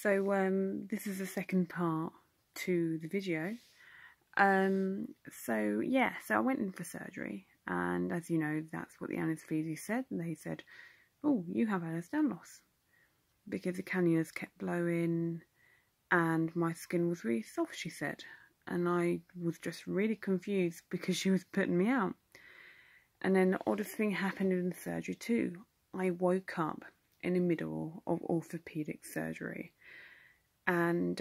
This is the second part to the video. So I went in for surgery, and as you know, that's what the anaesthesiologist said. And they said, "Oh, you have Ehlers Danlos," because the cannulas kept blowing, and my skin was really soft. She said, and I was just really confused because she was putting me out. And then the oddest thing happened in the surgery too. I woke up in the middle of orthopedic surgery, and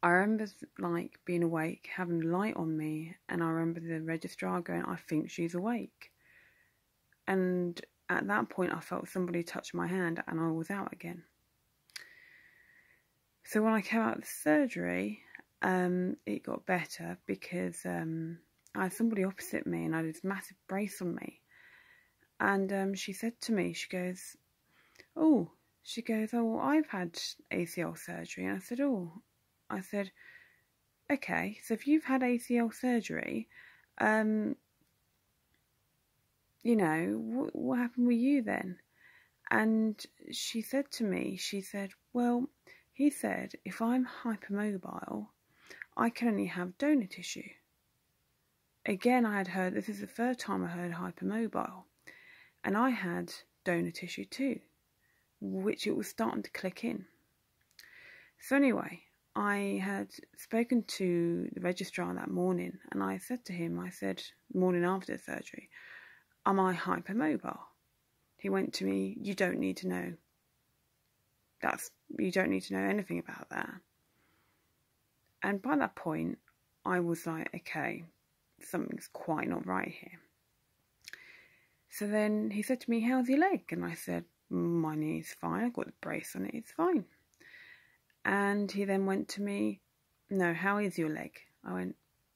I remember like being awake, having light on me, and I remember the registrar going, "I think she's awake." And at that point I felt somebody touch my hand and I was out again. So when I came out of the surgery, it got better because I had somebody opposite me and I had this massive brace on me. And she said to me, she goes, "Oh, well, I've had ACL surgery." And I said, "Okay, so if you've had ACL surgery, you know, what happened with you then?" And she said to me, "Well, he said, if I'm hypermobile, I can only have donor tissue." Again, I had heard, this is the third time I heard hypermobile, and I had donor tissue too, which it was starting to click in. So anyway, I had spoken to the registrar that morning, and I said to him, morning after the surgery, "Am I hypermobile?" He went to me, "You don't need to know. You don't need to know anything about that." And by that point, I was like, okay, something's quite not right here. So then he said to me, "How's your leg?" And I said, "My knee's fine. I've got the brace on it. It's fine." And he then went to me, "No, how is your leg?" I went,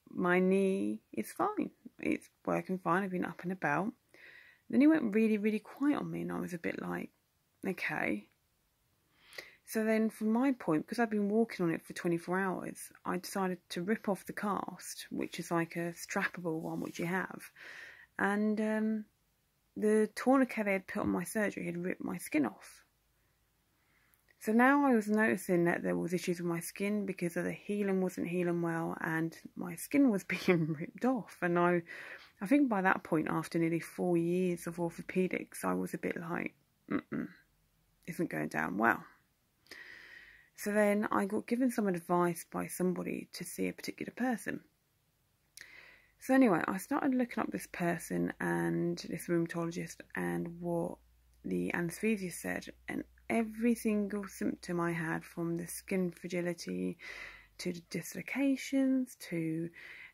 "My knee is fine. It's working fine. I've been up and about." Then he went really, really quiet on me, and I was a bit like, okay. So then from my point, because I've been walking on it for 24 hours, I decided to rip off the cast, which is like a strappable one which you have. And the tourniquet they had put on my surgery had ripped my skin off. So now I was noticing that there was issues with my skin because of the healing wasn't healing well, and my skin was being ripped off. And I think by that point, after nearly 4 years of orthopedics, I was a bit like, isn't going down well. So then I got given some advice by somebody to see a particular person. So anyway, I started looking up this person and this rheumatologist and what the anaesthesiologist said, and every single symptom I had, from the skin fragility to the dislocations to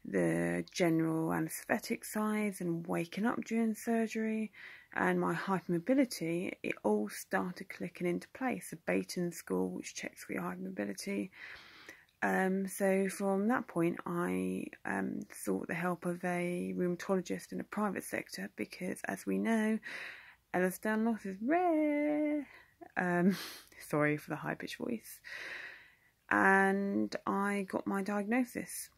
the general anaesthetic size and waking up during surgery and my hypermobility, it all started clicking into place. A Baton score which checks for your hypermobility. So from that point I sought the help of a rheumatologist in the private sector, because as we know, Ehlers Danlos is rare. Sorry for the high-pitched voice. And I got my diagnosis,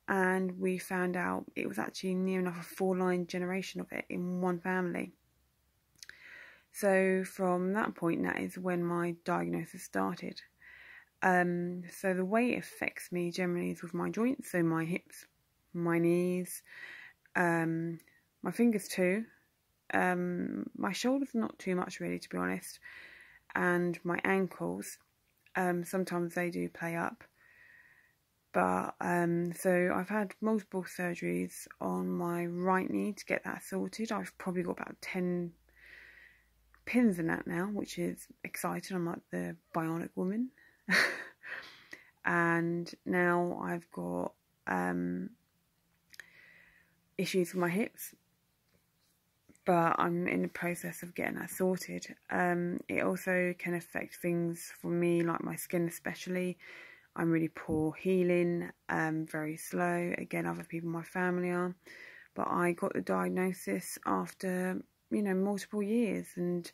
and we found out it was actually near enough a 4-line generation of it in one family. So from that point, that is when my diagnosis started. So the way it affects me generally is with my joints, so my hips, my knees, my fingers too, my shoulders not too much really, to be honest, and my ankles. Sometimes they do play up, but so I've had multiple surgeries on my right knee to get that sorted. I've probably got about 10 pins in that now, which is exciting. I'm like the bionic woman. And now I've got issues with my hips, but I'm in the process of getting that sorted. It also can affect things for me, like my skin especially. I'm really poor healing, very slow. Again, other people in my family are. But I got the diagnosis after, you know, multiple years, and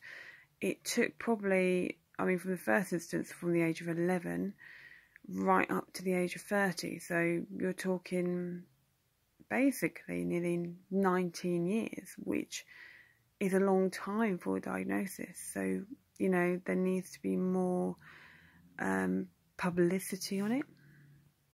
it took probably, I mean, from the first instance, from the age of 11 right up to the age of 30. So you're talking basically nearly 19 years, which is a long time for a diagnosis. So, you know, there needs to be more publicity on it.